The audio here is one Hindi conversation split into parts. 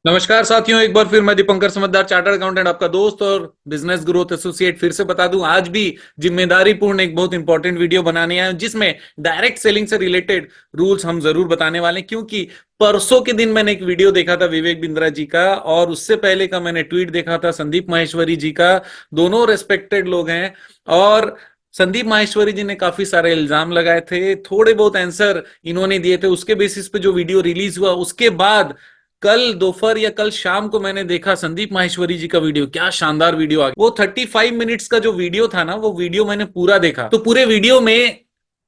नमस्कार साथियों, एक बार फिर मैं दीपंकर समझदार चार्टर्ड अकाउंटेंट आपका दोस्त और बिजनेस ग्रोथ एसोसिएट फिर से बता दूं, आज भी जिम्मेदारी पूर्ण एक बहुत इंपॉर्टेंट वीडियो बनाने आया हूं जिसमें डायरेक्ट सेलिंग से रिलेटेड रूल्स हम जरूर बताने वाले हैं। क्योंकि परसों के दिन मैंने एक वीडियो देखा था विवेक बिंद्रा जी का, और उससे पहले का मैंने ट्वीट देखा था संदीप माहेश्वरी जी का। दोनों रेस्पेक्टेड लोग हैं, और संदीप माहेश्वरी जी ने काफी सारे इल्जाम लगाए थे, थोड़े बहुत आंसर इन्होंने दिए थे। उसके बेसिस पे जो वीडियो रिलीज हुआ, उसके बाद कल दोपहर या कल शाम को मैंने देखा संदीप माहेश्वरी जी का वीडियो। क्या शानदार वीडियो आ गया। वो 35 मिनट्स का जो वीडियो था ना, वो वीडियो मैंने पूरा देखा। तो पूरे वीडियो में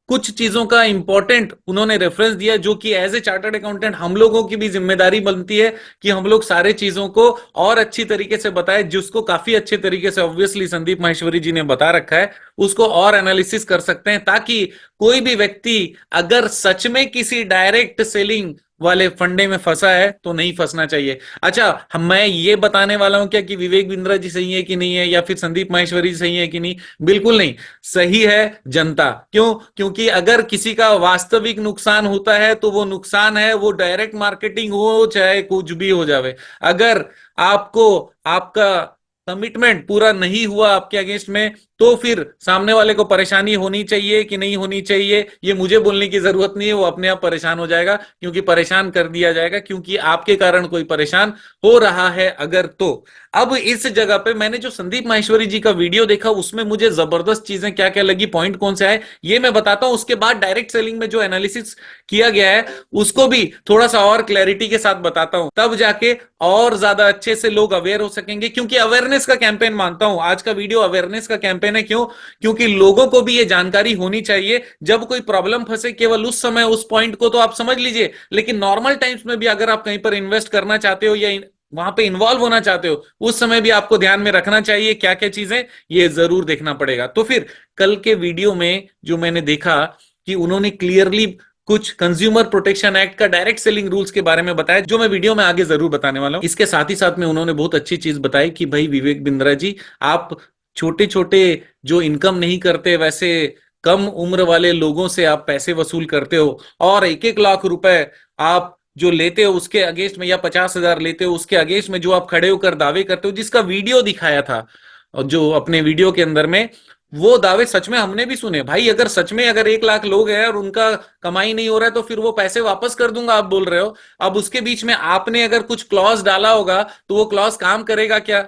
कुछ चीजों का इंपॉर्टेंट उन्होंने रेफरेंस दिया, जो कि एज ए चार्टर्ड अकाउंटेंट हम लोगों की भी जिम्मेदारी बनती है कि हम लोग सारे चीजों को और अच्छी तरीके से बताए, जिसको काफी अच्छे तरीके से ऑब्वियसली संदीप माहेश्वरी जी ने बता रखा है, उसको और एनालिसिस कर सकते हैं, ताकि कोई भी व्यक्ति अगर सच में किसी डायरेक्ट सेलिंग वाले फंडे में फंसा है तो नहीं फंसना चाहिए। अच्छा, मैं ये बताने वाला हूं क्या कि विवेक बिंद्रा जी सही है कि नहीं है, या फिर संदीप माहेश्वरी जी सही है कि नहीं? बिल्कुल नहीं। सही है जनता। क्यों? क्योंकि अगर किसी का वास्तविक नुकसान होता है तो वो नुकसान है, वो डायरेक्ट मार्केटिंग हो चाहे कुछ भी हो जावे। अगर आपको आपका कमिटमेंट पूरा नहीं हुआ आपके अगेंस्ट में, तो फिर सामने वाले को परेशानी होनी चाहिए कि नहीं होनी चाहिए, ये मुझे बोलने की जरूरत नहीं है। वो अपने आप परेशान हो जाएगा, क्योंकि परेशान कर दिया जाएगा, क्योंकि आपके कारण कोई परेशान हो रहा है अगर तो। अब इस जगह पे मैंने जो संदीप माहेश्वरी जी का वीडियो देखा, उसमें मुझे जबरदस्त चीजें क्या क्या लगी, पॉइंट कौन से आए, ये मैं बताता हूं। उसके बाद डायरेक्ट सेलिंग में जो एनालिसिस किया गया है उसको भी थोड़ा सा और क्लैरिटी के साथ बताता हूं, तब जाके और ज्यादा अच्छे से लोग अवेयर हो सकेंगे। क्योंकि अवेयरनेस का कैंपेन मानता हूं, आज का वीडियो अवेयरनेस का कैंपेन है। क्यों? क्योंकि लोगों को भी ये जानकारी होनी चाहिए। जब कोई प्रॉब्लम फंसे, केवल उस समय उस पॉइंट को तो आप समझ लीजिए, लेकिन नॉर्मल टाइम्स में भी अगर आप कहीं पर इन्वेस्ट करना चाहते हो या वहां पे इन्वॉल्व होना चाहते हो, उस समय भी आपको ध्यान में रखना चाहिए क्या क्या चीजें, ये जरूर देखना पड़ेगा। तो फिर कल के वीडियो में जो मैंने देखा कि उन्होंने क्लियरली कुछ कंज्यूमर प्रोटेक्शन एक्ट का डायरेक्ट सेलिंग रूल्स के बारे में बताया, जो मैं वीडियो में आगे जरूर बताने वाला हूं। इसके साथ ही साथ में उन्होंने बहुत अच्छी चीज बताई कि भाई विवेक बिंद्रा जी, आप छोटे छोटे जो इनकम नहीं करते वैसे कम उम्र वाले लोगों से आप पैसे वसूल करते हो, और 1-1 लाख रुपए आप जो लेते हो उसके अगेंस्ट में, या 50,000 लेते हो उसके अगेंस्ट में, जो आप खड़े होकर दावे करते हो, जिसका वीडियो दिखाया था और जो अपने वीडियो के अंदर में, वो दावे सच में हमने भी सुने। भाई अगर सच में अगर 1 लाख लोग हैं और उनका कमाई नहीं हो रहा है, तो फिर वो पैसे वापस कर दूंगा आप बोल रहे हो। अब उसके बीच में आपने अगर कुछ क्लॉज डाला होगा, तो वो क्लॉज काम करेगा क्या?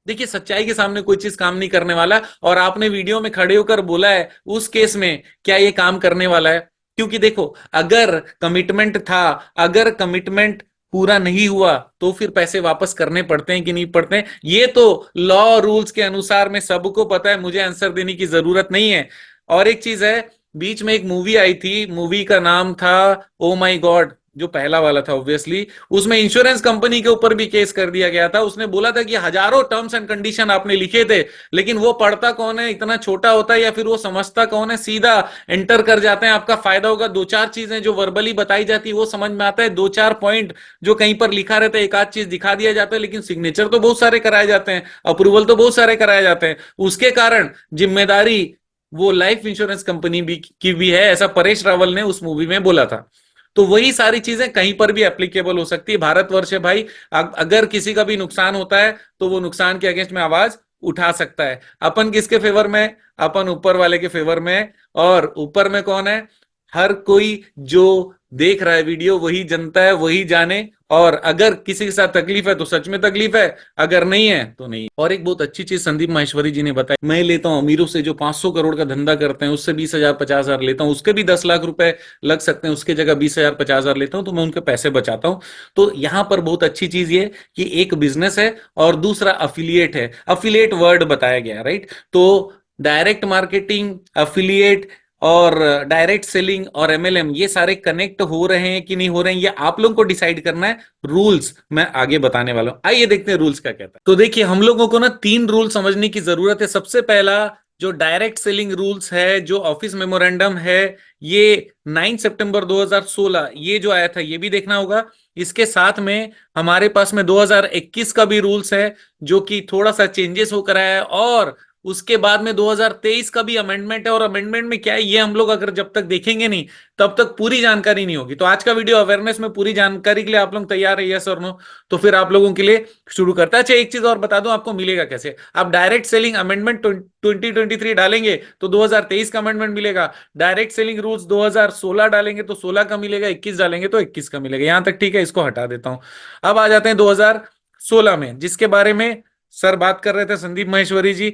देखिए, सच्चाई के सामने कोई चीज काम नहीं करने वाला, और आपने वीडियो में खड़े होकर बोला है, उस केस में क्या ये काम करने वाला है? क्योंकि देखो, अगर कमिटमेंट था, अगर कमिटमेंट पूरा नहीं हुआ, तो फिर पैसे वापस करने पड़ते हैं कि नहीं पड़ते हैं, ये तो लॉ रूल्स के अनुसार में सबको पता है, मुझे आंसर देने की जरूरत नहीं है। और एक चीज है, बीच में एक मूवी आई थी, मूवी का नाम था ओ माई गॉड, जो पहला वाला था ऑब्वियसली। उसमें इंश्योरेंस कंपनी के ऊपर भी केस कर दिया गया था। उसने बोला था कि हजारों टर्म्स एंड कंडीशन आपने लिखे थे, लेकिन वो पढ़ता कौन है, इतना छोटा होता है, या फिर वो समझता कौन है, सीधा एंटर कर जाते हैं, आपका फायदा होगा। दो चार चीजें जो वर्बली बताई जाती है वो समझ में आता है, दो चार पॉइंट जो कहीं पर लिखा रहता है, एक आध चीज दिखा दिया जाता है, लेकिन सिग्नेचर तो बहुत सारे कराए जाते हैं, अप्रूवल तो बहुत सारे कराए जाते हैं। उसके कारण जिम्मेदारी वो लाइफ इंश्योरेंस कंपनी भी की भी है, ऐसा परेश रावल ने उस मूवी में बोला था। तो वही सारी चीजें कहीं पर भी एप्लीकेबल हो सकती है। भारतवर्ष है भाई, अगर किसी का भी नुकसान होता है तो वो नुकसान के अगेंस्ट में आवाज उठा सकता है। अपन किसके फेवर में? अपन ऊपर वाले के फेवर में। और ऊपर में कौन है? हर कोई जो देख रहा है वीडियो, वही जनता है, वही जाने। और अगर किसी के साथ तकलीफ है तो सच में तकलीफ है, अगर नहीं है तो नहीं। और एक बहुत अच्छी चीज संदीप माहेश्वरी जी ने बताई, मैं लेता हूं अमीरों से जो 500 करोड़ का धंधा करते हैं, उससे 20,000 50,000 लेता हूं, उसके भी 10 लाख रुपए लग सकते हैं, उसके जगह 20,000 50,000 लेता हूं, तो मैं उनके पैसे बचाता हूं। तो यहां पर बहुत अच्छी चीज ये कि एक बिजनेस है और दूसरा अफिलिएट है। अफिलिएट वर्ड बताया गया, राइट? तो डायरेक्ट मार्केटिंग, अफिलिएट और डायरेक्ट सेलिंग और एमएलएम, ये सारे कनेक्ट हो रहे हैं कि नहीं हो रहे हैं, ये आप लोगों को डिसाइड करना है। रूल्स मैं आगे बताने वाला हूं, आइए देखते हैं रूल्स क्या कहता है। तो देखिए, हम लोगों को ना 3 रूल समझने की जरूरत है। सबसे पहला जो डायरेक्ट सेलिंग रूल्स है, जो ऑफिस मेमोरेंडम है, ये 9 सितंबर 2016 ये जो आया था, ये भी देखना होगा। इसके साथ में हमारे पास में 2021 का भी रूल्स है, जो कि थोड़ा सा चेंजेस होकर आया है, और उसके बाद में 2023 का भी अमेंडमेंट है, और अमेंडमेंट में क्या है ये हम लोग अगर जब तक देखेंगे नहीं तब तक पूरी जानकारी नहीं होगी। तो आज का वीडियो अवेयरनेस में पूरी जानकारी के लिए आप लोग तैयार है, यस और नो? तो फिर आप लोगों के लिए शुरू करता है। अच्छा, एक चीज और बता दूं आपको मिलेगा कैसे। आप डायरेक्ट सेलिंग अमेंडमेंट 2023 डालेंगे तो 2023 का अमेंडमेंट मिलेगा। डायरेक्ट सेलिंग रूल्स 2016 डालेंगे तो 16 का मिलेगा, 21 डालेंगे तो 21 का मिलेगा। यहां तक ठीक है, इसको हटा देता हूं। अब आ जाते हैं 2016 में, जिसके बारे में सर बात कर रहे थे, संदीप महेश्वरी जी।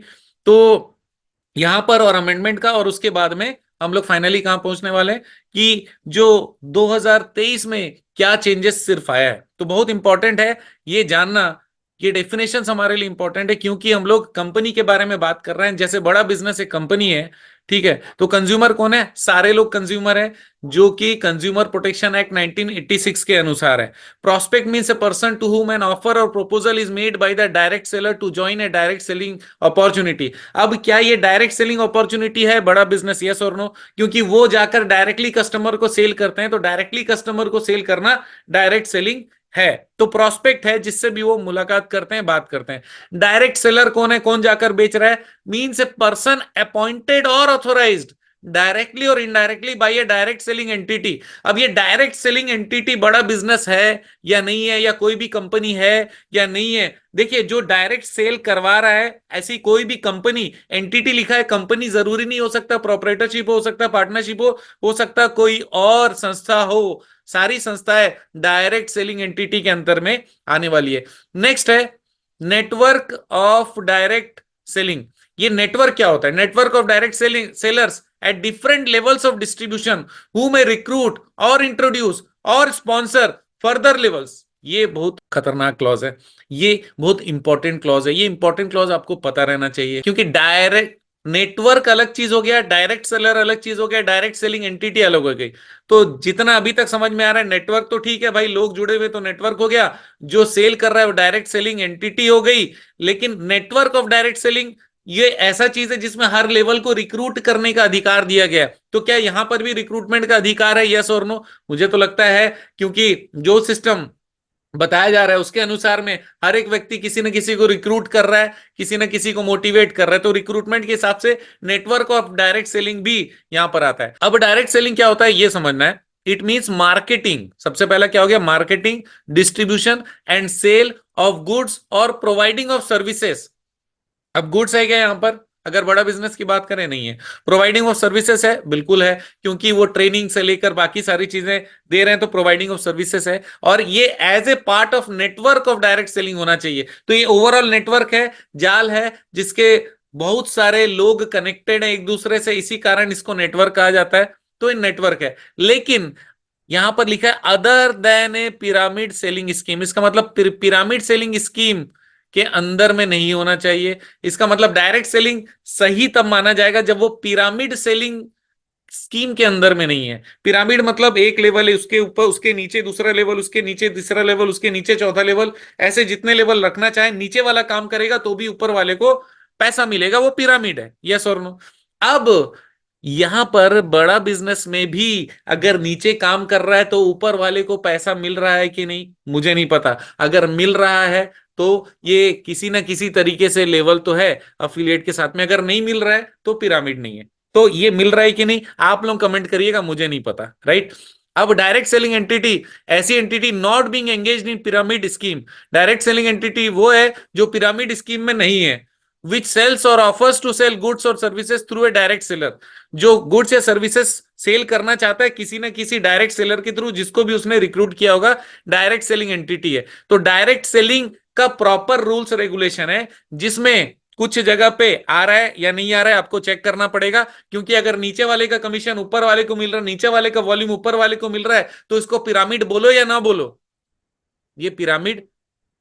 तो यहां पर और अमेंडमेंट का, और उसके बाद में हम लोग फाइनली कहां पहुंचने वाले हैं कि जो 2023 में क्या चेंजेस सिर्फ आया है। तो बहुत इंपॉर्टेंट है ये जानना। ये डेफिनेशन हमारे लिए इंपॉर्टेंट है क्योंकि हम लोग कंपनी के बारे में बात कर रहे हैं। जैसे बड़ा बिजनेस एक कंपनी है, ठीक है, तो कंज्यूमर कौन है? सारे लोग कंज्यूमर है, जो कि कंज्यूमर प्रोटेक्शन एक्ट 1986 के अनुसार है। Prospect means a person to whom an offer or proposal is made by the direct seller to join a direct selling opportunity. अब क्या ये डायरेक्ट सेलिंग अपॉर्चुनिटी है बड़ा बिजनेस, यस और नो? क्योंकि वो जाकर डायरेक्टली कस्टमर को सेल करते हैं, तो डायरेक्टली कस्टमर को सेल करना डायरेक्ट सेलिंग है। तो प्रोस्पेक्ट है जिससे भी वो मुलाकात करते हैं, बात करते हैं। डायरेक्ट सेलर कौन है, कौन जाकर बेच रहा है? मीन्स ए पर्सन अपॉइंटेड और ऑथोराइज्ड डायरेक्टली और इनडायरेक्टली बाय ए डायरेक्ट सेलिंग एंटिटी। अब ये डायरेक्ट सेलिंग एंटिटी बड़ा बिजनेस है या नहीं है, या कोई भी कंपनी है या नहीं है? देखिए, जो डायरेक्ट सेल करवा रहा है ऐसी कोई भी कंपनी, एंटिटी लिखा है कंपनी, जरूरी नहीं हो सकता प्रोपराइटरशिप हो सकता, पार्टनरशिप हो सकता, कोई और संस्था हो। सारी संस्थाएं डायरेक्ट सेलिंग एंटिटी के अंतर में आने वाली है। नेक्स्ट है नेटवर्क ऑफ डायरेक्ट सेलिंग। ये नेटवर्क क्या होता है? Network of direct selling sellers at different levels of distribution who may recruit और इंट्रोड्यूस और स्पॉन्सर फर्दर लेवल्स। ये बहुत खतरनाक क्लॉज है, ये बहुत इंपॉर्टेंट क्लॉज है। ये इंपॉर्टेंट क्लॉज आपको पता रहना चाहिए, क्योंकि डायरेक्ट नेटवर्क अलग चीज हो गया, डायरेक्ट सेलर अलग चीज हो गया, डायरेक्ट सेलिंग एंटिटी अलग हो गई। तो जितना अभी तक समझ में आ रहा है, नेटवर्क तो ठीक है भाई, लोग जुड़े हुए तो नेटवर्क हो गया, जो सेल कर रहा है वो डायरेक्ट सेलिंग एंटिटी हो गई। लेकिन नेटवर्क ऑफ डायरेक्ट सेलिंग ये ऐसा चीज है जिसमें हर लेवल को रिक्रूट करने का अधिकार दिया गया है। तो क्या यहां पर भी रिक्रूटमेंट का अधिकार है, यस और नो? मुझे तो लगता है, क्योंकि जो सिस्टम बताया जा रहा है उसके अनुसार में हर एक व्यक्ति किसी न किसी को रिक्रूट कर रहा है, किसी न किसी को मोटिवेट कर रहा है। तो रिक्रूटमेंट के हिसाब से नेटवर्क ऑफ डायरेक्ट सेलिंग भी यहां पर आता है। अब डायरेक्ट सेलिंग क्या होता है ये समझना है। It means marketing. सबसे पहला क्या हो गया? Marketing, distribution and sale of goods और प्रोवाइडिंग ऑफ सर्विसेज। अब गुड्स है क्या यहां पर? अगर बड़ा बिजनेस की बात करें, नहीं है। प्रोवाइडिंग ऑफ सर्विसेज है, बिल्कुल है, क्योंकि वो ट्रेनिंग से लेकर बाकी सारी चीजें दे रहे हैं, तो प्रोवाइडिंग ऑफ सर्विसेज है। और ये as a part of network of direct selling होना चाहिए। तो ये ओवरऑल नेटवर्क है, जाल है, जिसके बहुत सारे लोग कनेक्टेड है एक दूसरे से, इसी कारण इसको नेटवर्क कहा जाता है। तो ये नेटवर्क है। लेकिन यहां पर लिखा है other than a pyramid selling scheme. इसका मतलब पिरामिड सेलिंग स्कीम के अंदर में नहीं होना चाहिए। इसका मतलब डायरेक्ट सेलिंग सही तब माना जाएगा जब वो पिरामिड सेलिंग स्कीम के अंदर में नहीं है। पिरामिड मतलब एक लेवल है, उसके ऊपर, उसके नीचे दूसरा लेवल, उसके नीचे तीसरा लेवल, उसके नीचे चौथा लेवल, ऐसे जितने लेवल रखना चाहे। नीचे वाला काम करेगा तो भी ऊपर वाले को पैसा मिलेगा, वो पिरामिड है, यस और नो? अब यहां पर बड़ा बिजनेस में भी अगर नीचे काम कर रहा है तो ऊपर वाले को पैसा मिल रहा है कि नहीं, मुझे नहीं पता। अगर मिल रहा है तो ये किसी ना किसी तरीके से लेवल तो है अफिलिएट के साथ में। अगर नहीं मिल रहा है तो पिरामिड नहीं है। तो ये मिल रहा है कि नहीं आप लोग कमेंट करिएगा, मुझे नहीं पता, राइट? अब डायरेक्ट सेलिंग एंटिटी, ऐसी entity not being engaged in pyramid scheme. Direct selling entity वो है जो पिरामिड स्कीम में नहीं है। विच सेल्स और ऑफर्स टू सेल गुड्स और services through a direct seller. जो गुड्स या सर्विसेज सेल करना चाहता है किसी ना किसी डायरेक्ट सेलर के थ्रू, जिसको भी उसने रिक्रूट किया होगा, डायरेक्ट सेलिंग एंटिटी है। तो डायरेक्ट सेलिंग का प्रॉपर रूल्स रेगुलेशन है, जिसमें कुछ जगह पे आ रहा है या नहीं आ रहा है आपको चेक करना पड़ेगा। क्योंकि अगर नीचे वाले का कमीशन ऊपर वाले को मिल रहा है, नीचे वाले का वॉल्यूम ऊपर वाले को मिल रहा है, तो इसको पिरामिड बोलो या ना बोलो? ये पिरामिड,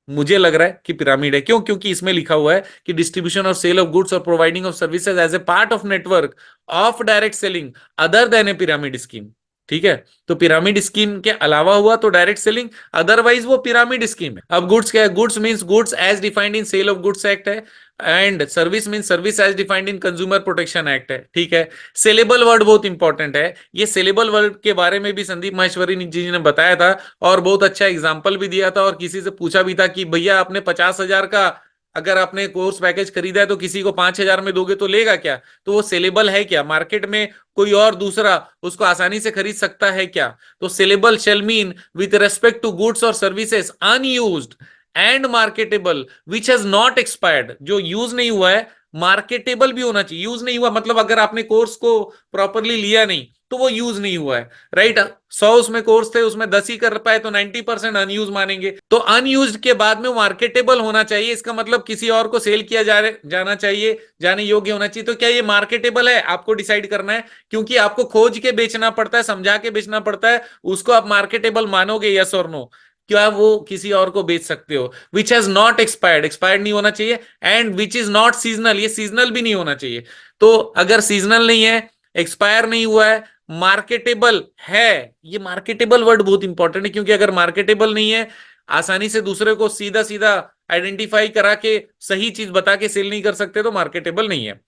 मुझे लग रहा है कि पिरामिड है। क्यों? क्योंकि इसमें लिखा हुआ है कि distribution or sale of goods और providing of services as a part of network of direct selling other than a pyramid scheme. ठीक है, तो पिरामिड स्कीम के अलावा हुआ तो डायरेक्ट सेलिंग, अदरवाइज वो पिरामिड स्कीम है। अब गुड्स क्या है? Goods means goods as defined in sale of goods act है, and service means service as defined in consumer protection act है। ठीक है, सेलेबल वर्ड बहुत इंपॉर्टेंट है। ये सेलेबल वर्ड के बारे में भी संदीप माहेश्वरी जी ने बताया था, और बहुत अच्छा एग्जाम्पल भी दिया था, और किसी से पूछा भी था कि भैया आपने 50,000 का अगर आपने कोर्स पैकेज खरीदा है तो किसी को 5,000 में दोगे तो लेगा क्या? तो वो सेलेबल है क्या? मार्केट में कोई और दूसरा उसको आसानी से खरीद सकता है क्या? तो saleable shall mean with respect to goods और services unused and marketable which has not expired. जो यूज नहीं हुआ है, मार्केटेबल भी होना चाहिए। यूज नहीं हुआ मतलब अगर आपने कोर्स को प्रॉपरली लिया नहीं तो वो यूज नहीं हुआ है, राइट? 100 उसमें कोर्स थे, उसमें 10 ही कर पाए तो 90% अनयूज मानेंगे। तो अनयूज के बाद में मार्केटेबल होना चाहिए, इसका मतलब किसी और को सेल किया जाना चाहिए, जाने योग्य होना चाहिए। तो क्या ये मार्केटेबल है, आपको डिसाइड करना है, क्योंकि आपको खोज के बेचना पड़ता है, समझा के बेचना पड़ता है। उसको आप मार्केटेबल मानोगे, यस और नो? क्या वो किसी और को बेच सकते हो? विच हैज नॉट एक्सपायर्ड, एक्सपायर्ड नहीं होना चाहिए। And which is not seasonal, ये सीजनल भी नहीं होना चाहिए। तो अगर सीजनल नहीं है, एक्सपायर नहीं हुआ है, मार्केटेबल है। ये मार्केटेबल वर्ड बहुत इंपॉर्टेंट है, क्योंकि अगर मार्केटेबल नहीं है, आसानी से दूसरे को सीधा सीधा आइडेंटिफाई करा के सही चीज बता के सेल नहीं कर सकते, तो मार्केटेबल नहीं है।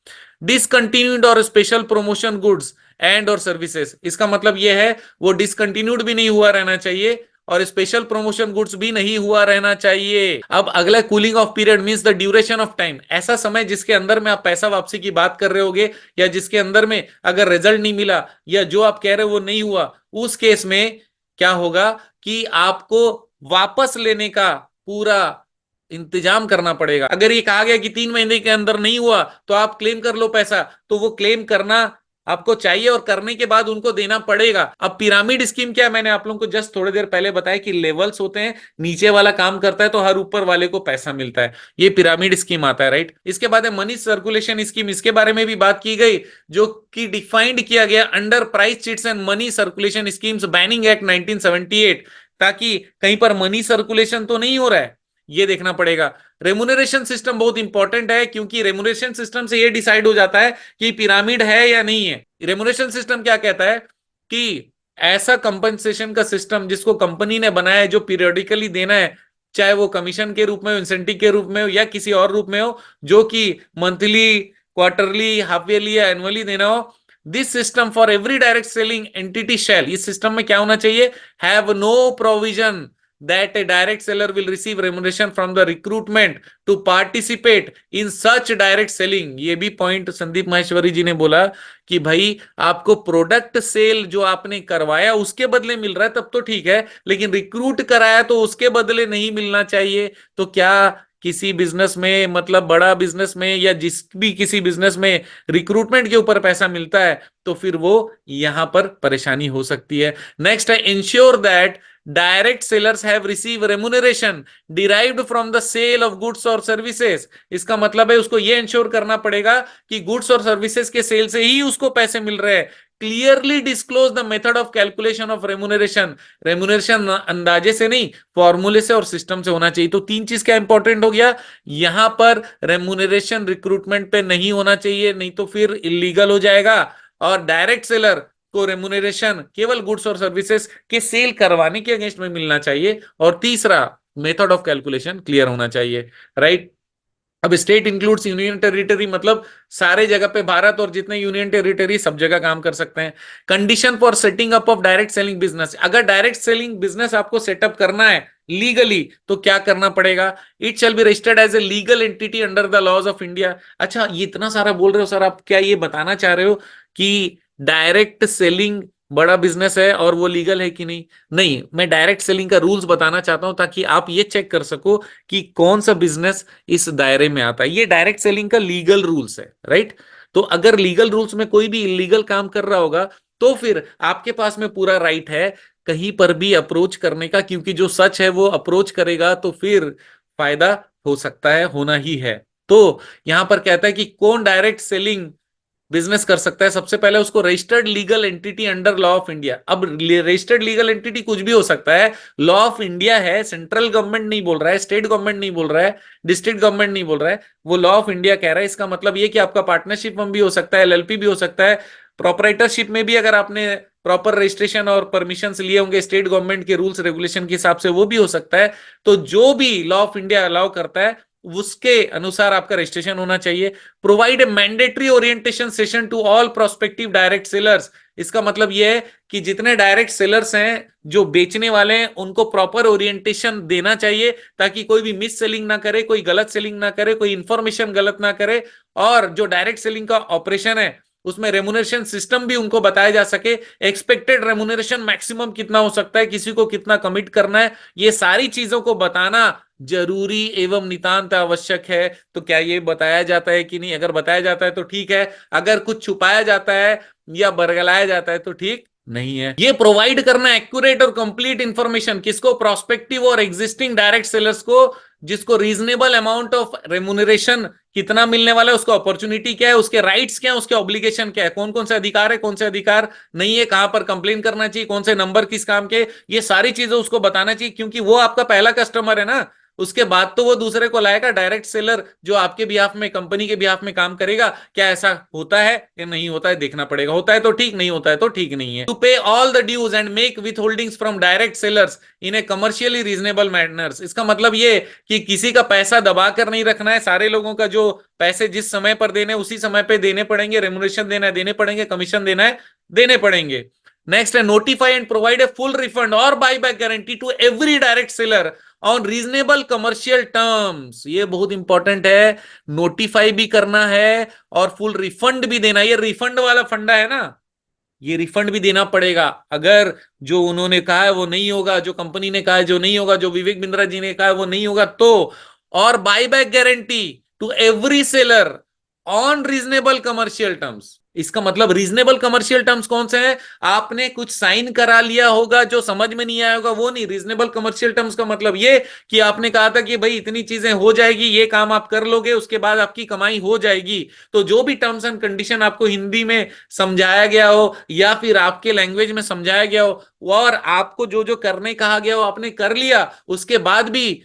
डिसकंटिन्यूड और स्पेशल प्रमोशन गुड्स एंड और सर्विसेज, इसका मतलब यह है वो डिसकंटिन्यूड भी नहीं हुआ रहना चाहिए और स्पेशल प्रमोशन गुड्स भी नहीं हुआ रहना चाहिए। अब अगला cooling off period means the duration of time, ऐसा समय जिसके अंदर में आप पैसा वापसी की बात कर रहे होगे, या जिसके अंदर में अगर रिजल्ट नहीं मिला या जो आप कह रहे हो वो नहीं हुआ, उस केस में क्या होगा कि आपको वापस लेने का पूरा इंतजाम करना पड़ेगा। अगर ये कहा गया कि 3 महीने के अंदर नहीं हुआ तो आप क्लेम कर लो पैसा, तो वो क्लेम करना आपको चाहिए और करने के बाद उनको देना पड़ेगा। अब पिरामिड स्कीम क्या है, मैंने आप लोगों को जस्ट थोड़ी देर पहले बताया कि लेवल्स होते हैं, नीचे वाला काम करता है तो हर ऊपर वाले को पैसा मिलता है, ये पिरामिड स्कीम आता है, राइट? इसके बाद है मनी सर्कुलेशन स्कीम, इसके बारे में भी बात की गई, जो कि डिफाइंड किया गया under price chits and money circulation schemes banning act 1978, ताकि कहीं पर मनी सर्कुलेशन तो नहीं हो रहा है, ये देखना पड़ेगा। रेमुनरेशन सिस्टम बहुत इंपॉर्टेंट है, क्योंकि रेमुनरेशन सिस्टम से ये डिसाइड हो जाता है कि पिरामिड है या नहीं है। रेमुनरेशन सिस्टम क्या कहता है कि ऐसा कंपनसेशन का सिस्टम जिसको कंपनी ने बनाया है, जो पीरियोडिकली देना है, चाहे वो कमीशन के रूप में हो, इंसेंटिव के रूप में हो, या किसी और रूप में हो, जो कि मंथली, क्वार्टरली, हाफ ईयरली या एनुअली देना हो। This system for every direct selling entity shall, इस सिस्टम में क्या होना चाहिए? Have no provision that a direct seller will receive remuneration from the recruitment to participate in such direct selling। ये भी पॉइंट संदीप माहेश्वरी जी ने बोला कि भाई आपको प्रोडक्ट सेल जो आपने करवाया उसके बदले मिल रहा है तब तो ठीक है, लेकिन रिक्रूट कराया तो उसके बदले नहीं मिलना चाहिए। तो क्या किसी बिजनेस में, मतलब बड़ा बिजनेस में या जिस भी किसी बिजनेस में रिक्रूटमेंट के ऊपर पैसा मिलता है तो फिर वो यहां पर परेशानी हो सकती है। नेक्स्ट है ensure that direct sellers have receive remuneration derived from the sale of goods और सर्विसेज। इसका मतलब है उसको ये इंश्योर करना पड़ेगा कि गुड्स और सर्विसेज के सेल से ही उसको पैसे मिल रहे हैं। Clearly disclose the method of calculation of remuneration, remuneration अंदाजे से नहीं, फॉर्मूले से और सिस्टम से होना चाहिए। तो 3 चीज क्या इंपॉर्टेंट हो गया यहां पर? रेमुनरेशन रिक्रूटमेंट पे नहीं होना चाहिए, नहीं तो फिर इलीगल हो जाएगा। और डायरेक्ट सेलर को रेमुनरेशन केवल गुड्स और सर्विसेज के सेल करवाने के अगेंस्ट में मिलना चाहिए। और तीसरा, मेथड ऑफ कैलकुलेशन क्लियर होना चाहिए, राइट? अब स्टेट इंक्लूड्स यूनियन टेरिटरी, मतलब सारे जगह पे भारत और जितने यूनियन टेरिटरी सब जगह काम कर सकते हैं। Condition for setting up of direct selling business, अगर डायरेक्ट सेलिंग बिजनेस आपको सेटअप करना है लीगली तो क्या करना पड़ेगा? It shall be registered as a legal entity under the laws of India. अच्छा, ये इतना सारा बोल रहे हो सर, आप क्या ये बताना चाह रहे हो कि डायरेक्ट सेलिंग बड़ा बिजनेस है और वो लीगल है कि नहीं? नहीं, मैं डायरेक्ट सेलिंग का रूल्स बताना चाहता हूं ताकि आप ये चेक कर सको कि कौन सा बिजनेस इस दायरे में आता है। ये डायरेक्ट सेलिंग का लीगल रूल्स है, राइट? तो अगर लीगल रूल्स में कोई भी इलीगल काम कर रहा होगा तो फिर आपके पास में पूरा राइट है कहीं पर भी अप्रोच करने का, क्योंकि जो सच है वो अप्रोच करेगा तो फिर फायदा हो सकता है, होना ही है। तो यहां पर कहता है कि कौन डायरेक्ट सेलिंग बिजनेस कर सकता है? सबसे पहले उसको registered legal entity under law of India. अब रजिस्टर्ड लीगल एंटिटी कुछ भी हो सकता है, लॉ ऑफ इंडिया है, सेंट्रल गवर्नमेंट नहीं बोल रहा है, स्टेट गवर्नमेंट नहीं बोल रहा है, डिस्ट्रिक्ट गवर्नमेंट नहीं बोल रहा है, वो लॉ ऑफ इंडिया कह रहा है। इसका मतलब ये कि आपका पार्टनरशिप भी हो सकता है, एलएलपी भी हो सकता है, प्रोपराइटरशिप में भी अगर आपने प्रॉपर रजिस्ट्रेशन और परमिशन लिए होंगे स्टेट गवर्नमेंट के रूल्स रेगुलेशन के हिसाब से, वो भी हो सकता है। तो जो भी लॉ ऑफ इंडिया अलाउ करता है उसके अनुसार आपका रजिस्ट्रेशन होना चाहिए। Provide a mandatory orientation session to all prospective direct sellers. इसका मतलब यह है कि जितने डायरेक्ट सेलर्स हैं, जो बेचने वाले हैं, उनको प्रॉपर ओरिएंटेशन देना चाहिए, ताकि कोई भी मिस सेलिंग ना करे, कोई गलत सेलिंग ना करे, कोई इंफॉर्मेशन गलत ना करे। और जो डायरेक्ट सेलिंग का ऑपरेशन है उसमें रेमुनरेशन सिस्टम भी उनको बताया जा सके। एक्सपेक्टेड रेमुनरेशन मैक्सिमम कितना हो सकता है, किसी को कितना कमिट करना है, ये सारी चीजों को बताना जरूरी एवं नितांत आवश्यक है। तो क्या ये बताया जाता है कि नहीं? अगर बताया जाता है तो ठीक है, अगर कुछ छुपाया जाता है या बरगलाया जाता है तो ठीक नहीं है। ये प्रोवाइड करना एक्यूरेट और कंप्लीट इंफॉर्मेशन किसको? प्रोस्पेक्टिव और एग्जिस्टिंग डायरेक्ट सेलर्स को, जिसको रीजनेबल अमाउंट ऑफ रेमुनरेशन कितना मिलने वाला है, उसका अपॉर्चुनिटी क्या है, उसके राइट्स क्या है, उसके ऑब्लिगेशन क्या है, कौन कौन से अधिकार है, कौन से अधिकार नहीं है, कहां पर कंप्लेन करना चाहिए, कौन से नंबर किस काम के, ये सारी चीजें उसको बताना चाहिए, क्योंकि वो आपका पहला कस्टमर है ना। उसके बाद तो वो दूसरे को लाएगा। डायरेक्ट सेलर जो आपके बिहाफ में, कंपनी के बिहाफ में काम करेगा, क्या ऐसा होता है या नहीं होता है देखना पड़ेगा। होता है तो ठीक, नहीं होता है तो ठीक नहीं है। To pay all the dues and make withholdings from direct sellers in a commercially reasonable manners. इसका मतलब ये कि किसी का पैसा दबा कर नहीं रखना है। सारे लोगों का जो पैसे जिस समय पर देने उसी समय पे देने पड़ेंगे। रेमुनरेशन देना है देने पड़ेंगे, कमीशन देना है देने पड़ेंगे। नेक्स्ट है notify and provide a full refund or buy back guarantee to every direct seller on reasonable commercial terms. ये बहुत इंपॉर्टेंट है। नोटिफाई भी करना है और फुल रिफंड भी देना। ये रिफंड वाला फंडा है ना, ये रिफंड भी देना पड़ेगा। अगर जो उन्होंने कहा है वो नहीं होगा, जो कंपनी ने कहा है जो नहीं होगा, जो विवेक बिंद्रा जी ने कहा है वो नहीं होगा तो। और buy back guarantee to every seller on reasonable commercial terms. इसका मतलब रीजनेबल कमर्शियल टर्म्स कौन से हैं? आपने कुछ साइन करा लिया होगा जो समझ में नहीं आया होगा, वो नहीं। रीजनेबल कमर्शियल टर्म्स का मतलब ये कि आपने कहा था कि भाई इतनी चीजें हो जाएगी, ये काम आप कर लोगे, उसके बाद आपकी कमाई हो जाएगी। तो जो भी टर्म्स एंड कंडीशन आपको हिंदी में समझाया गया हो या फिर आपके लैंग्वेज में समझाया गया हो और आपको जो जो करने कहा गया हो आपने कर लिया, उसके बाद भी,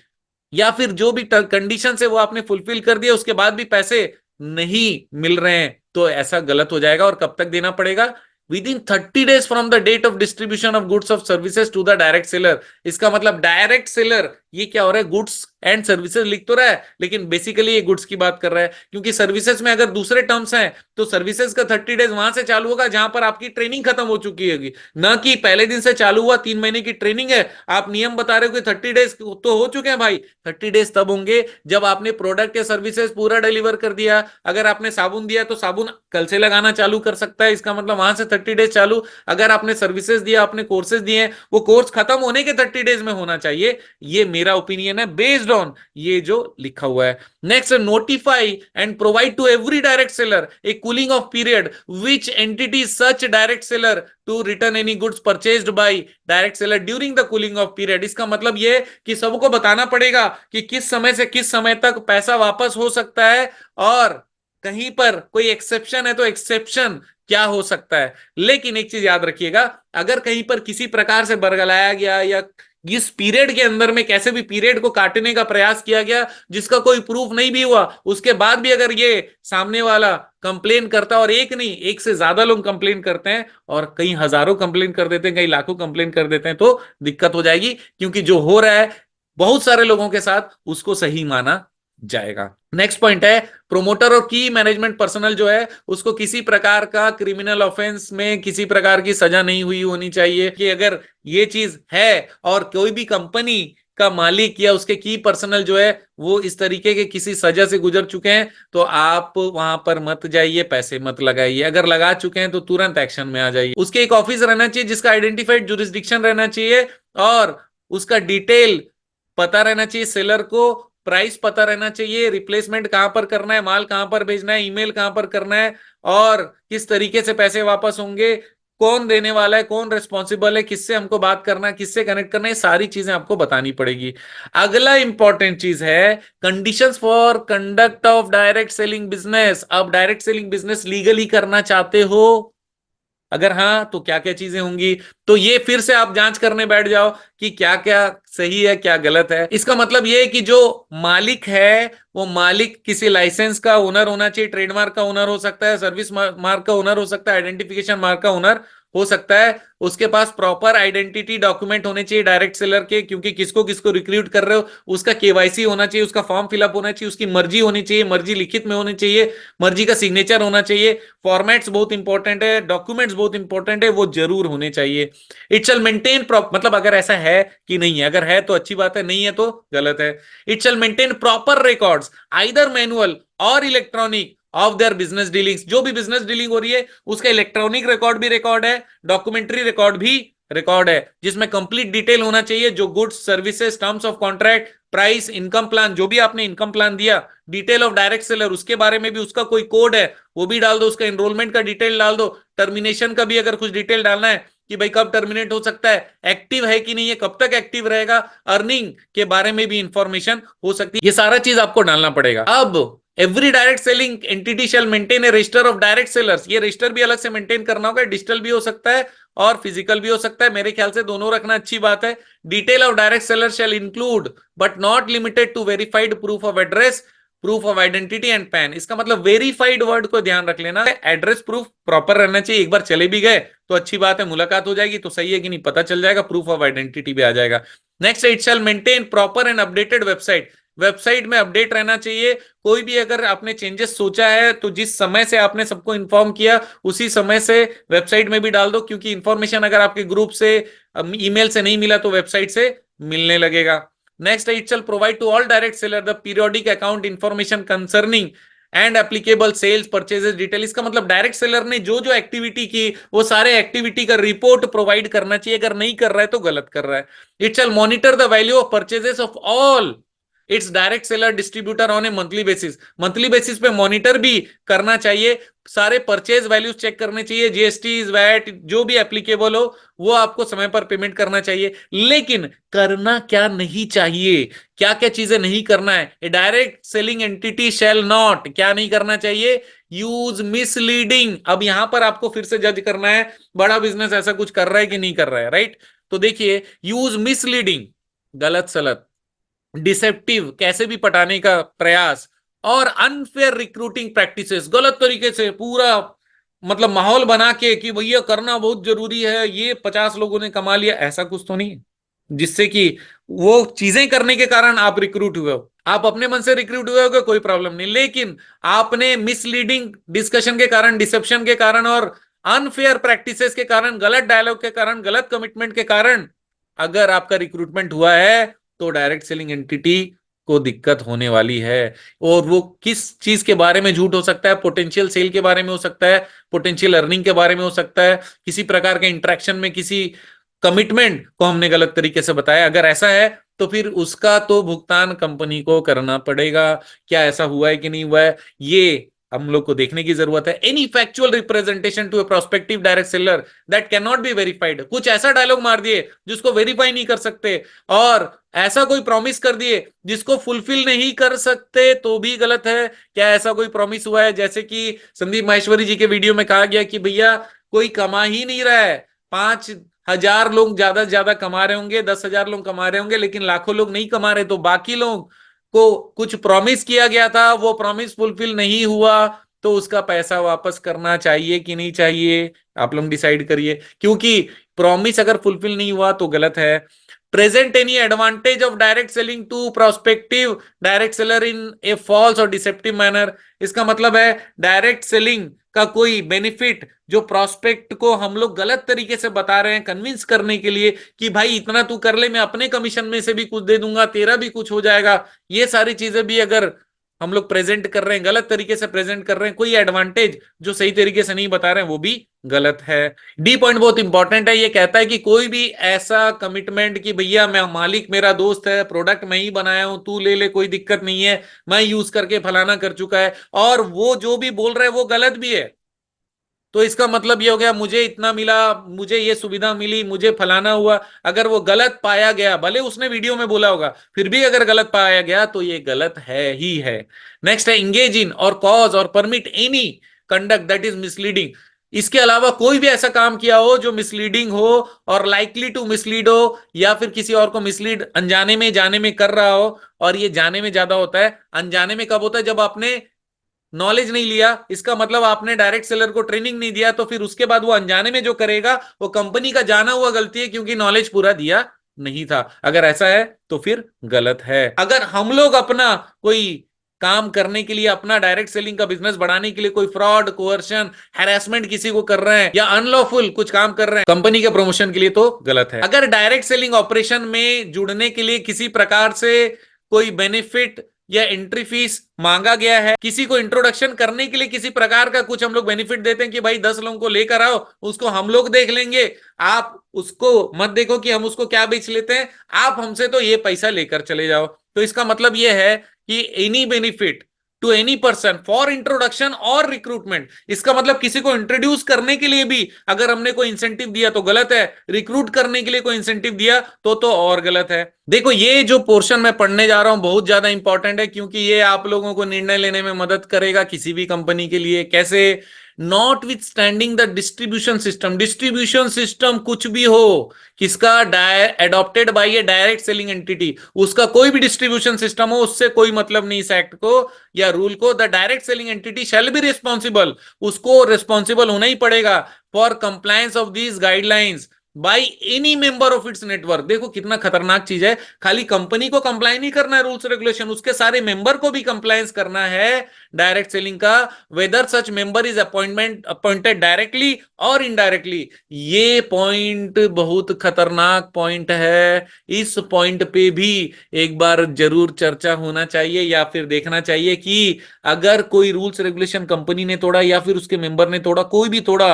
या फिर जो भी कंडीशन है वो आपने फुलफिल कर दिया, उसके बाद भी पैसे नहीं मिल रहे हैं, तो ऐसा गलत हो जाएगा। और कब तक देना पड़ेगा? Within 30 days from the date of distribution of goods of services to the direct seller. इसका मतलब डायरेक्ट सेलर ये क्या हो रहा है? गुड्स एंड सर्विसेज लिख तो रहा है, लेकिन बेसिकली ये गुड्स की बात कर रहा है, क्योंकि सर्विसेज में अगर दूसरे टर्म्स हैं तो सर्विसेज का 30 days वहां से चालू होगा जहां पर आपकी ट्रेनिंग खत्म हो चुकी होगी, ना कि पहले दिन से चालू हुआ। 3 महीने की ट्रेनिंग है, आप नियम बता रहे हो कि 30 days तो हो चुके हैं। भाई 30 days तब होंगे जब आपने प्रोडक्ट या सर्विसेज पूरा डिलीवर कर दिया। अगर आपने साबुन दिया तो साबुन कल से लगाना चालू कर सकता है, इसका मतलब वहां से 30 days चालू। अगर आपने सर्विसेज दिया, आपने कोर्सेज दिए, वो कोर्स खत्म होने के 30 days में होना चाहिए। ये मेरा ओपिनियन है बेस्ड ऑन ये जो लिखा हुआ है। Next, notify and provide to every direct seller a cooling off period which entity such direct seller to return any goods purchased by direct seller during the cooling off period. इसका मतलब ये कि सबको बताना पड़ेगा कि किस समय से किस समय तक पैसा वापस हो सकता है, और कहीं पर कोई एक्सेप्शन है तो एक्सेप्शन क्या हो सकता है। लेकिन एक चीज याद रखिएगा, अगर कहीं पर किसी प्रकार से बरगलाया गया या इस पीरियड के अंदर में कैसे भी पीरियड को काटने का प्रयास किया गया जिसका कोई प्रूफ नहीं भी हुआ, उसके बाद भी अगर ये सामने वाला कंप्लेन करता है, और एक नहीं एक से ज्यादा लोग कंप्लेन करते हैं और कई हजारों कंप्लेन कर देते हैं, कई लाखों कंप्लेन कर देते हैं, तो दिक्कत हो जाएगी। क्योंकि जो हो रहा है बहुत सारे लोगों के साथ उसको सही माना जाएगा। नेक्स्ट पॉइंट है, प्रोमोटर और की मैनेजमेंट पर्सनल जो है उसको किसी प्रकार का क्रिमिनल ऑफेंस में किसी प्रकार की सजा नहीं हुई होनी चाहिए। कि अगर ये चीज है और कोई भी कंपनी का मालिक या उसके की पर्सनल जो है वो इस तरीके के किसी सजा से गुजर चुके हैं तो आप वहां पर मत जाइए, पैसे मत लगाइए। अगर लगा चुके हैं तो तुरंत एक्शन में आ जाइए। उसके एक ऑफिस रहना चाहिए जिसका आइडेंटिफाइड जुरिस्डिक्शन रहना चाहिए और उसका डिटेल पता रहना चाहिए, सेलर को प्राइस पता रहना चाहिए, रिप्लेसमेंट कहां पर करना है, माल कहां पर भेजना है, ईमेल कहां पर करना है, और किस तरीके से पैसे वापस होंगे, कौन देने वाला है, कौन रिस्पॉन्सिबल है, किससे हमको बात करना है, किससे कनेक्ट करना है, सारी चीजें आपको बतानी पड़ेगी। अगला इंपॉर्टेंट चीज है conditions for conduct of direct selling business. अब डायरेक्ट सेलिंग बिजनेस लीगली करना चाहते हो, अगर हाँ तो क्या क्या चीजें होंगी, तो ये फिर से आप जांच करने बैठ जाओ कि क्या क्या सही है क्या गलत है। इसका मतलब ये है कि जो मालिक है वो मालिक किसी लाइसेंस का ओनर होना चाहिए, ट्रेडमार्क का ओनर हो सकता है, सर्विस मार्क का ओनर हो सकता है, आइडेंटिफिकेशन मार्क का ओनर हो सकता है। उसके पास प्रॉपर आइडेंटिटी डॉक्यूमेंट होने चाहिए डायरेक्ट सेलर के, क्योंकि किसको किसको रिक्रूट कर रहे हो उसका केवाईसी होना चाहिए, उसका फॉर्म फिलअप होना चाहिए, उसकी मर्जी होनी चाहिए, मर्जी लिखित में होनी चाहिए, मर्जी का सिग्नेचर होना चाहिए, फॉर्मेट्स बहुत इंपॉर्टेंट है, डॉक्यूमेंट्स बहुत इंपॉर्टेंट है, वो जरूर होने चाहिए। इट शैल मेंटेन मतलब अगर ऐसा है कि नहीं है, अगर है तो अच्छी बात है, नहीं है तो गलत है। It shall maintain proper records either manual or electronic of their business dealings. जो भी बिजनेस डीलिंग हो रही है उसका इलेक्ट्रॉनिक रिकॉर्ड भी रिकॉर्ड है, डॉक्यूमेंट्री रिकॉर्ड भी रिकॉर्ड है, जिसमें कंप्लीट डिटेल होना चाहिए, जो goods services terms of contract price income plan, जो भी आपने इनकम प्लान दिया, डिटेल ऑफ डायरेक्ट सेलर उसके बारे में भी उसका कोई कोड है वो भी डाल दो, उसका एनरोलमेंट का डिटेल डाल दो, टर्मिनेशन का भी अगर कुछ डिटेल डालना है कि भाई कब टर्मिनेट हो सकता है, एक्टिव है कि नहीं है, कब तक एक्टिव रहेगा, अर्निंग के बारे में भी इंफॉर्मेशन हो सकती है, ये सारा चीज आपको डालना पड़ेगा। अब every direct selling entity shall maintain a register of direct sellers, ये रजिस्टर भी अलग से मेंटेन करना होगा, डिजिटल भी हो सकता है और फिजिकल भी हो सकता है, मेरे ख्याल से दोनों रखना अच्छी बात है। Detail of direct seller shall include but not limited to verified proof of address, proof of identity and PAN. इसका मतलब वेरीफाइड वर्ड को ध्यान रख लेना, एड्रेस प्रूफ प्रॉपर रहना चाहिए, एक बार चले भी गए तो अच्छी बात है, मुलाकात हो जाएगी तो सही है कि नहीं पता चल जाएगा, प्रूफ ऑफ आइडेंटिटी भी आ जाएगा। Next, it shall maintain proper and updated website, website में अपडेट रहना चाहिए, कोई भी अगर आपने चेंजेस सोचा है तो जिस समय से आपने सबको इन्फॉर्म किया उसी समय से वेबसाइट में भी डाल दो, क्योंकि इंफॉर्मेशन अगर आपके ग्रुप से ईमेल से नहीं मिला तो वेबसाइट से मिलने लगेगा। Next, it shall provide to all direct seller the periodic account information concerning and applicable sales purchases detail. इसका मतलब डायरेक्ट सेलर ने जो जो एक्टिविटी की वो सारे एक्टिविटी का रिपोर्ट प्रोवाइड करना चाहिए, अगर नहीं कर रहा है तो गलत कर रहा है। It shell monitor the value of purchases of all it's direct seller distributor on A monthly basis, monthly basis पे मॉनिटर भी करना चाहिए, सारे परचेज वैल्यूज चेक करने चाहिए, जीएसटी वैट जो भी एप्लीकेबल हो वो आपको समय पर पेमेंट करना चाहिए। लेकिन करना क्या नहीं चाहिए, क्या क्या चीजें नहीं करना है, a direct selling entity shall not, क्या नहीं करना चाहिए, यूज मिसलीडिंग। अब यहां पर आपको फिर से जज करना है बड़ा बिजनेस ऐसा कुछ कर रहा है कि नहीं कर रहा है, राइट। तो देखिए, यूज मिसलीडिंग, गलत सलत, डिसेप्टिव कैसे भी पटाने का प्रयास, और अनफेयर रिक्रूटिंग प्रैक्टिसेस, गलत तरीके से पूरा मतलब माहौल बना के कि भैया करना बहुत जरूरी है, ये 50 लोगों ने कमा लिया, ऐसा कुछ तो नहीं है जिससे कि वो चीजें करने के कारण आप रिक्रूट हुए हो, आप अपने मन से रिक्रूट हुए हो कोई प्रॉब्लम नहीं, लेकिन आपने मिसलीडिंग डिस्कशन के कारण, डिसेप्शन के कारण और अनफेयर प्रैक्टिसेस के कारण, गलत डायलॉग के कारण, गलत कमिटमेंट के कारण अगर आपका रिक्रूटमेंट हुआ है तो डायरेक्ट सेलिंग एंटिटी को दिक्कत होने वाली है। और वो किस चीज के बारे में झूठ हो सकता है, पोटेंशियल सेल के बारे में हो सकता है, पोटेंशियल अर्निंग के बारे में हो सकता है, किसी प्रकार के इंटरेक्शन में किसी कमिटमेंट को हमने गलत तरीके से बताया, अगर ऐसा है तो फिर उसका तो भुगतान कंपनी को करना पड़ेगा। क्या ऐसा हुआ है कि नहीं हुआ है ये हम लोग को देखने की जरूरत है। Any factual representation to a prospective direct seller that can not be verified, कुछ ऐसा डायलॉग मार दिए जिसको वेरीफाई नहीं कर सकते, और ऐसा कोई प्रॉमिस कर दिए जिसको फुलफिल नहीं कर सकते तो भी गलत है। क्या ऐसा कोई प्रॉमिस हुआ है, जैसे कि संदीप माहेश्वरी जी के वीडियो में कहा गया कि भैया कोई कमा ही नहीं रहा है, 5,000 लोग ज्यादा से ज्यादा कमा रहे होंगे, 10,000 लोग कमा रहे होंगे, लेकिन लाखों लोग नहीं कमा रहे, तो बाकी लोग को कुछ प्रॉमिस किया गया था, वो प्रॉमिस फुलफिल नहीं हुआ, तो उसका पैसा वापस करना चाहिए कि नहीं चाहिए, आप लोग डिसाइड करिए, क्योंकि प्रॉमिस अगर फुलफिल नहीं हुआ तो गलत है। Present any advantage of direct selling to prospective direct seller in a false और डिसेप्टिव मैनर, इसका मतलब है डायरेक्ट सेलिंग का कोई बेनिफिट जो प्रोस्पेक्ट को हम लोग गलत तरीके से बता रहे हैं कन्विंस करने के लिए कि भाई इतना तू कर ले, मैं अपने कमीशन में से भी कुछ दे दूंगा, तेरा भी कुछ हो जाएगा, ये सारी चीजें भी अगर हम लोग प्रेजेंट कर रहे हैं, गलत तरीके से प्रेजेंट कर रहे हैं, कोई एडवांटेज जो सही तरीके से नहीं बता रहे हैं, वो भी गलत है। डी पॉइंट बहुत इंपॉर्टेंट है, ये कहता है कि कोई भी ऐसा कमिटमेंट कि भैया मैं मालिक मेरा दोस्त है, प्रोडक्ट मैं ही बनाया हूं, तू ले ले कोई दिक्कत नहीं है, मैं यूज करके फलाना कर चुका है, और वो जो भी बोल रहा है वो गलत भी है, तो इसका मतलब ये हो गया मुझे इतना मिला, मुझे ये सुविधा मिली, मुझे फलाना हुआ, अगर वो गलत पाया गया, भले उसने वीडियो में बोला होगा, फिर भी अगर गलत पाया गया तो ये गलत है ही है। नेक्स्ट है, इंगेज इन और कॉज और permit any conduct that is misleading, इसके अलावा कोई भी ऐसा काम किया हो जो मिसलीडिंग हो और लाइकली टू मिसलीड हो, या फिर किसी और को मिसलीड अनजाने में जाने में कर रहा हो। और ये जाने में ज्यादा होता है, अनजाने में कब होता है? जब आपने नॉलेज नहीं लिया, इसका मतलब आपने डायरेक्ट सेलर को ट्रेनिंग नहीं दिया, तो फिर उसके बाद वो अनजाने में जो करेगा वो कंपनी का जाना हुआ गलती है, क्योंकि नॉलेज पूरा दिया नहीं था। अगर ऐसा है तो फिर गलत है। अगर हम लोग अपना कोई काम करने के लिए, अपना डायरेक्ट सेलिंग का बिजनेस बढ़ाने के लिए कोई फ्रॉड, कोअर्शन, हैरेसमेंट किसी को कर रहे हैं या अनलॉफुल कुछ काम कर रहे हैं कंपनी के प्रमोशन के लिए, तो गलत है। अगर डायरेक्ट सेलिंग ऑपरेशन में जुड़ने के लिए किसी प्रकार से कोई बेनिफिट या एंट्री फीस मांगा गया है, किसी को इंट्रोडक्शन करने के लिए किसी प्रकार का कुछ हम लोग बेनिफिट देते हैं कि भाई 10 लोगों को लेकर आओ, उसको हम लोग देख लेंगे, आप उसको मत देखो कि हम उसको क्या बेच लेते हैं, आप हमसे तो ये पैसा लेकर चले जाओ। तो इसका मतलब ये है कि any benefit to any person for introduction और रिक्रूटमेंट, इसका मतलब किसी को इंट्रोड्यूस करने के लिए भी अगर हमने कोई इंसेंटिव दिया तो गलत है, रिक्रूट करने के लिए कोई इंसेंटिव दिया तो और गलत है। देखो, ये जो पोर्शन मैं पढ़ने जा रहा हूं बहुत ज्यादा इंपॉर्टेंट है, क्योंकि ये आप लोगों को निर्णय लेने में मदद करेगा किसी भी कंपनी के लिए। कैसे? Not with standing the distribution system, distribution system कुछ भी हो, किसका adopted by A direct selling entity, उसका कोई भी डिस्ट्रीब्यूशन सिस्टम हो, उससे कोई मतलब नहीं इस एक्ट को या रूल को। The direct selling entity shall be responsible, उसको रिस्पॉन्सिबल होना ही पड़ेगा for compliance of these guidelines by any member of its network. देखो कितना खतरनाक चीज है, खाली कंपनी को कंप्लाई नहीं करना है रूल्स रेगुलेशन, उसके सारे मेंबर को भी कंप्लायंस करना है डायरेक्ट सेलिंग का, whether such member is appointed directly और इनडायरेक्टली। ये पॉइंट बहुत खतरनाक पॉइंट है, इस पॉइंट पे भी एक बार जरूर चर्चा होना चाहिए या फिर देखना चाहिए कि अगर कोई रूल्स रेगुलेशन कंपनी ने तोड़ा या फिर उसके मेंबर ने तोड़ा, कोई भी तोड़ा,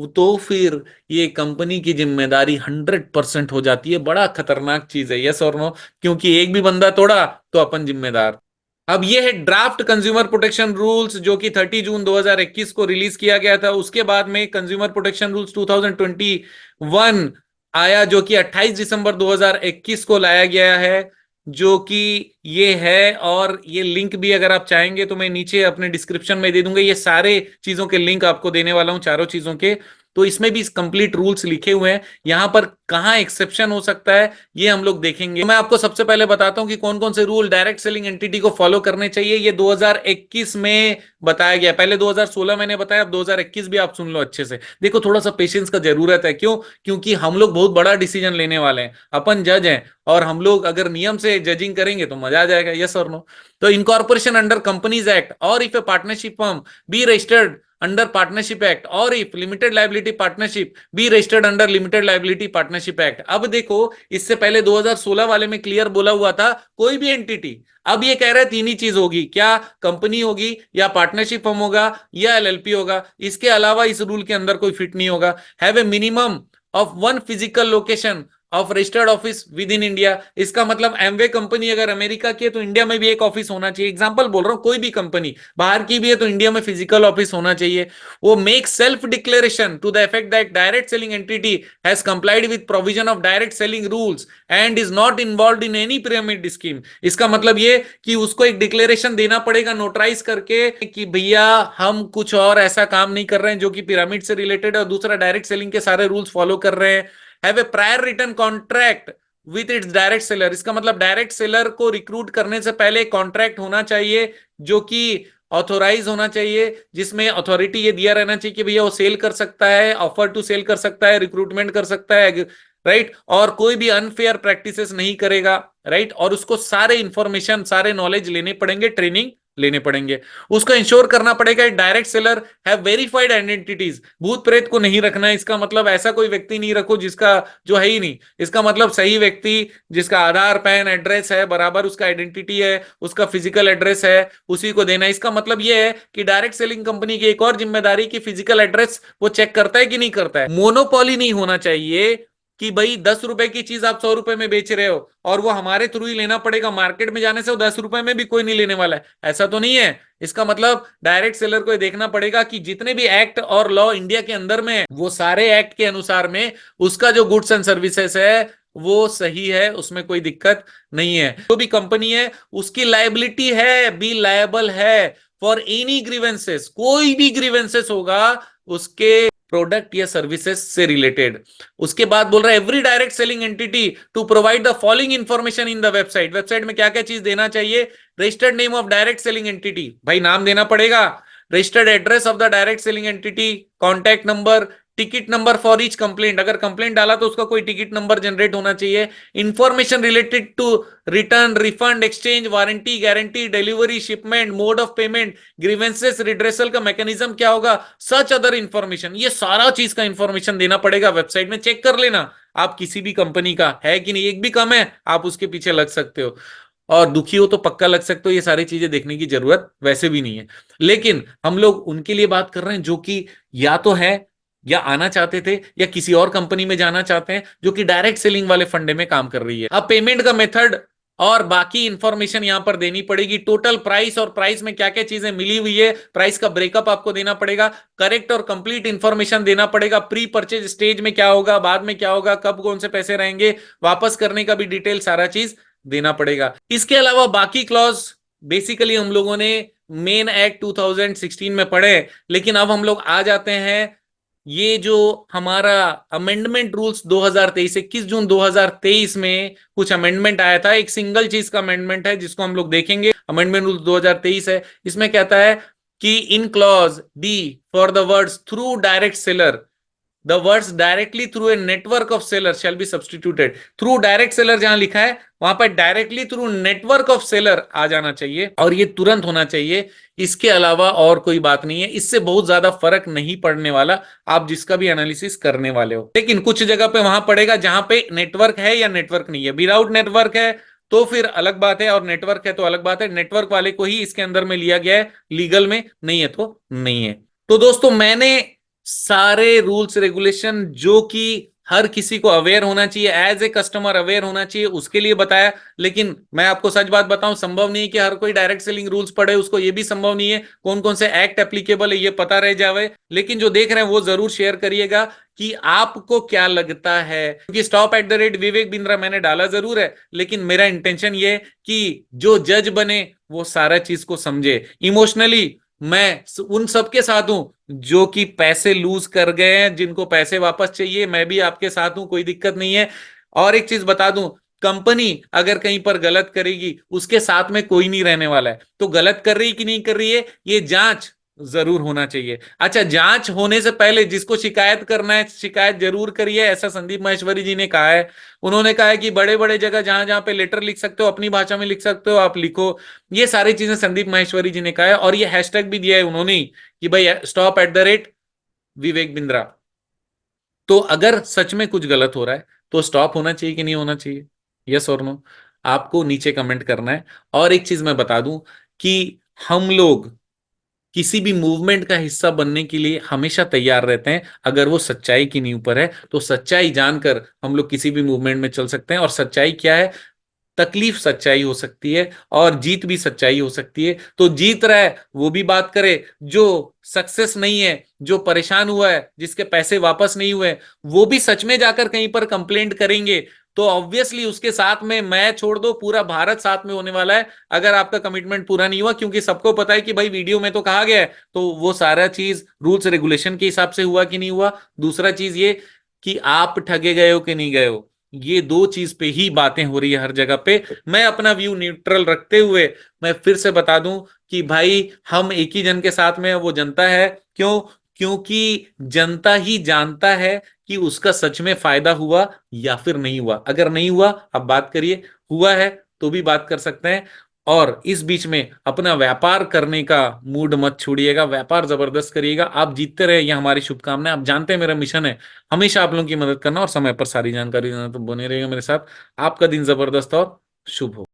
तो फिर ये कंपनी की जिम्मेदारी 100% हो जाती है। बड़ा खतरनाक चीज है, यस और नो? क्योंकि एक भी बंदा तोड़ा तो अपन जिम्मेदार। अब ये है ड्राफ्ट कंज्यूमर प्रोटेक्शन रूल्स, जो कि 30 जून 2021 को रिलीज किया गया था। उसके बाद में कंज्यूमर प्रोटेक्शन रूल्स 2021 आया, जो कि 28 दिसंबर 2021 को लाया गया है, जो कि ये है। और ये लिंक भी अगर आप चाहेंगे तो मैं नीचे अपने डिस्क्रिप्शन में दे दूंगा, ये सारे चीजों के लिंक आपको देने वाला हूं, चारों चीजों के। तो इसमें भी कंप्लीट रूल्स लिखे हुए हैं, यहां पर कहां एक्सेप्शन हो सकता है ये हम लोग देखेंगे। तो मैं आपको सबसे पहले बताता हूं कि कौन कौन से रूल डायरेक्ट सेलिंग एंटिटी को फॉलो करने चाहिए। ये 2021 में बताया गया, पहले 2016 मैंने बताया, अब 2021 भी आप सुन लो अच्छे से। देखो, थोड़ा सा पेशेंस का जरूरत है, क्यों? क्योंकि हम लोग बहुत बड़ा डिसीजन लेने वाले हैं, अपन जज हैं, और हम लोग अगर नियम से जजिंग करेंगे तो मजा आ जाएगा, यस और नो? तो इनकॉर्पोरेशन अंडर कंपनीज एक्ट, और if A partnership firm be registered under partnership act, or if limited liability partnership be registered under limited liability partnership act। अब देखो, इससे पहले 2016 वाले में क्लियर बोला हुआ था कोई भी एंटिटी, अब ये कह रहा है तीन ही चीज होगी, क्या? कंपनी होगी या पार्टनरशिप फर्म होगा या एलएलपी होगा, इसके अलावा इस रूल के अंदर कोई फिट नहीं होगा। Have a minimum of one physical location of registered office with in India. इसका मतलब एमवे कंपनी अगर अमेरिका की है तो इंडिया में भी एक ऑफिस होना चाहिए। एग्जांपल बोल रहा हूं, कोई भी कंपनी बाहर की भी है तो इंडिया में फिजिकल ऑफिस होना चाहिए। वो make self declaration to the effect that direct selling entity has complied with provision of direct selling rules and is not involve in any pyramid scheme. इसका मतलब ये कि उसको एक डिक्लेरेशन देना पड़ेगा नोटराइज करके कि भैया हम कुछ और ऐसा काम नहीं कर रहे हैं जो कि पिरामिड से रिलेटेड है, और दूसरा डायरेक्ट सेलिंग के सारे रूल्स फॉलो कर रहे हैं। Have a prior written contract with its direct seller. इसका मतलब डायरेक्ट सेलर को रिक्रूट करने से पहले कॉन्ट्रैक्ट होना चाहिए जो कि ऑथोराइज होना चाहिए, जिसमें अथॉरिटी ये दिया रहना चाहिए कि भैया वो सेल कर सकता है, ऑफर टू सेल कर सकता है, रिक्रूटमेंट कर सकता है, राइट, और कोई भी अनफेयर प्रैक्टिसेस नहीं करेगा, राइट। और उसको सारे इंफॉर्मेशन, सारे नॉलेज लेने पड़ेंगे, ट्रेनिंग लेने पड़ेंगे। उसको इंश्योर करना पड़ेगा direct seller have verified identities. भूत प्रेत को नहीं रखना है, इसका मतलब ऐसा कोई व्यक्ति नहीं रखो जिसका जो है ही नहीं। इसका मतलब सही व्यक्ति जिसका आधार, पैन, एड्रेस है, बराबर उसका आइडेंटिटी है, उसका फिजिकल एड्रेस है, उसी को देना है। इसका मतलब यह है कि डायरेक्ट सेलिंग कंपनी की एक और जिम्मेदारी की फिजिकल एड्रेस वो चेक करता है कि नहीं करता है। मोनोपोली नहीं होना चाहिए कि भाई 10 रुपए की चीज आप 100 रुपए में बेच रहे हो और वो हमारे थ्रू ही लेना पड़ेगा, मार्केट में जाने से वो 10 रुपए में भी कोई नहीं लेने वाला है, ऐसा तो नहीं है। इसका मतलब डायरेक्ट सेलर को देखना पड़ेगा कि जितने भी एक्ट और लॉ इंडिया के अंदर में है वो सारे एक्ट के अनुसार में उसका जो गुड्स एंड सर्विसेज है वो सही है, उसमें कोई दिक्कत नहीं है। जो भी कंपनी है उसकी लायबिलिटी है, बी लायबल है फॉर एनी ग्रीवेंसेस। कोई भी ग्रीवेंसेस होगा उसके प्रोडक्ट या सर्विसेज से रिलेटेड। उसके बाद बोल रहा है every direct selling entity to provide the following information in the website. Website में क्या क्या चीज देना चाहिए? Registered name of direct selling entity, भाई नाम देना पड़ेगा। Registered address of the direct selling entity, contact number, ticket number for each complaint, अगर कंप्लेंट डाला तो उसका कोई टिकट नंबर जनरेट होना चाहिए। Information related to return, refund, exchange, warranty, guarantee, delivery, shipment, mode of payment, grievances, redressal का मैकेनिज्म क्या होगा, सच अदर इंफॉर्मेशन, ये सारा चीज का इंफॉर्मेशन देना पड़ेगा वेबसाइट में। चेक कर लेना आप किसी भी कंपनी का है कि नहीं, एक भी कम है आप उसके पीछे लग सकते हो, और दुखी हो तो पक्का लग सकते हो। ये सारी चीजें देखने की जरूरत वैसे भी नहीं है, लेकिन हम लोग उनके लिए बात कर रहे हैं जो कि या तो है या आना चाहते थे या किसी और कंपनी में जाना चाहते हैं जो कि डायरेक्ट सेलिंग वाले फंडे में काम कर रही है। अब पेमेंट का मेथड और बाकी इंफॉर्मेशन यहां पर देनी पड़ेगी। टोटल प्राइस और प्राइस में क्या क्या चीजें मिली हुई है, प्राइस का ब्रेकअप आपको देना पड़ेगा। करेक्ट और कंप्लीट इंफॉर्मेशन देना पड़ेगा। प्री परचेज स्टेज में क्या होगा, बाद में क्या होगा, कब कौन से पैसे रहेंगे, वापस करने का भी डिटेल सारा चीज देना पड़ेगा। इसके अलावा बाकी क्लॉज बेसिकली हम लोगों ने मेन एक्ट 2016 में पढ़े, लेकिन अब हम लोग आ जाते हैं ये जो हमारा अमेंडमेंट रूल्स 2023, 21 जून 2023 में कुछ अमेंडमेंट आया था। एक सिंगल चीज का अमेंडमेंट है जिसको हम लोग देखेंगे। अमेंडमेंट रूल्स 2023 है, इसमें कहता है कि in clause D for the words through direct seller, the words directly through a network of sellers shall be substituted। through direct seller जहां लिखा है वहां पर directly through network of seller आ जाना चाहिए, और ये तुरंत होना चाहिए। इसके अलावा और कोई बात नहीं है, इससे बहुत ज्यादा फर्क नहीं पड़ने वाला आप जिसका भी एनालिसिस करने वाले हो। लेकिन कुछ जगह पे वहां पड़ेगा जहां पे नेटवर्क है या नेटवर्क नहीं है। विदाउट नेटवर्क है तो फिर अलग बात है, और नेटवर्क है तो अलग बात है। नेटवर्क वाले को ही इसके अंदर में लिया गया है, लीगल में नहीं है तो नहीं है। तो दोस्तों मैंने सारे रूल्स रेगुलेशन जो कि हर किसी को अवेयर होना चाहिए, एज ए कस्टमर अवेयर होना चाहिए, उसके लिए बताया। लेकिन मैं आपको सच बात बताऊं, संभव नहीं है कि हर कोई डायरेक्ट सेलिंग रूल्स पढ़े, उसको ये भी संभव नहीं है कौन कौन से एक्ट एप्लीकेबल है ये पता रह जावे। लेकिन जो देख रहे हैं वो जरूर शेयर करिएगा कि आपको क्या लगता है, क्योंकि stop at the rate Vivek Bindra मैंने डाला जरूर है, लेकिन मेरा इंटेंशन ये कि जो जज बने वो सारा चीज को समझे। इमोशनली मैं उन सबके साथ हूं जो कि पैसे लूज कर गए हैं, जिनको पैसे वापस चाहिए, मैं भी आपके साथ हूं, कोई दिक्कत नहीं है। और एक चीज बता दूं, कंपनी अगर कहीं पर गलत करेगी उसके साथ में कोई नहीं रहने वाला है, तो गलत कर रही कि नहीं कर रही है ये जांच जरूर होना चाहिए। अच्छा, जांच होने से पहले जिसको शिकायत करना है शिकायत जरूर करिए, ऐसा संदीप माहेश्वरी जी ने कहा है। उन्होंने कहा है कि बड़े बड़े जगह जहां जहां पे लेटर लिख सकते हो, अपनी भाषा में लिख सकते हो, आप लिखो। ये सारी चीजें संदीप माहेश्वरी जी ने कहा है, और ये हैशटैग भी दिया है उन्होंने कि भाई stop at the rate Vivek Bindra. तो अगर सच में कुछ गलत हो रहा है तो स्टॉप होना चाहिए कि नहीं होना चाहिए, यस और नो, आपको नीचे कमेंट करना है। और एक चीज मैं बता दूं कि हम लोग किसी भी मूवमेंट का हिस्सा बनने के लिए हमेशा तैयार रहते हैं, अगर वो सच्चाई की नींव पर है। तो सच्चाई जानकर हम लोग किसी भी मूवमेंट में चल सकते हैं। और सच्चाई क्या है? तकलीफ सच्चाई हो सकती है और जीत भी सच्चाई हो सकती है। तो जीत रहा है वो भी बात करे, जो सक्सेस नहीं है, जो परेशान हुआ है, जिसके पैसे वापस नहीं हुए, वो भी सच में जाकर कहीं पर कंप्लेंट करेंगे। तो ऑब्वियसली उसके साथ में, मैं छोड़ दो पूरा भारत साथ में होने वाला है अगर आपका कमिटमेंट पूरा नहीं हुआ, क्योंकि सबको पता है कि भाई वीडियो में तो कहा गया है, तो वो सारा चीज रूल्स रेगुलेशन के हिसाब से हुआ कि नहीं हुआ। दूसरा चीज ये कि आप ठगे गए हो कि नहीं गए हो, ये दो चीज पे ही बातें हो रही है हर जगह पे। मैं अपना व्यू न्यूट्रल रखते हुए मैं फिर से बता दूं कि भाई हम एक ही जन के साथ में हैं, वो जनता है। क्यों? क्योंकि जनता ही जानता है कि उसका सच में फायदा हुआ या फिर नहीं हुआ। अगर नहीं हुआ अब बात करिए, हुआ है तो भी बात कर सकते हैं। और इस बीच में अपना व्यापार करने का मूड मत छोड़िएगा, व्यापार जबरदस्त करिएगा, आप जीतते रहे, ये हमारी शुभकामनाएं। आप जानते हैं मेरा मिशन है हमेशा आप लोगों की मदद करना और समय पर सारी जानकारी देना। तो बने रहिएगा मेरे साथ। आपका दिन जबरदस्त और शुभ हो।